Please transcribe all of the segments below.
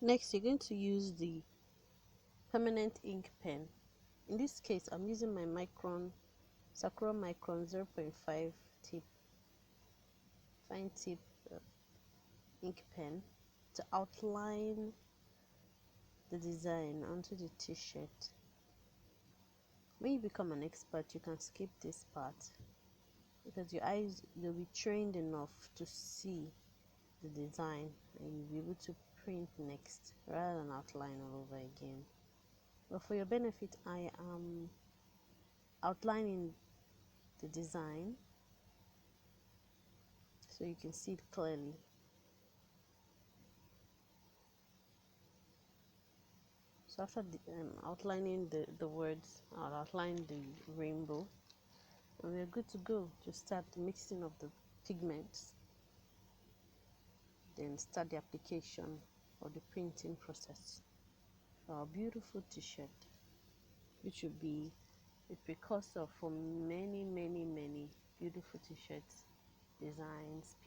Next, you're going to use the permanent ink pen. In this case, I'm using my Sakura Micron 0.5 tip fine tip ink pen to outline the design onto the t-shirt. When you become an expert, you can skip this part because your eyes will be trained enough to see the design and you'll be able to print next rather than outline all over again. But for your benefit, I am outlining the design so you can see it clearly. So after outlining the words, I'll outline the rainbow and we're good to go to start the mixing of the pigments, then start the application or the printing process for our beautiful t-shirt, which will be a precursor for many beautiful t-shirts, designs,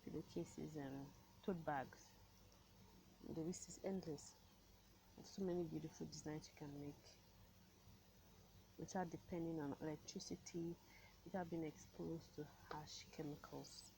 pillowcases and tote bags. The list is endless. There's so many beautiful designs you can make without depending on electricity, without being exposed to harsh chemicals.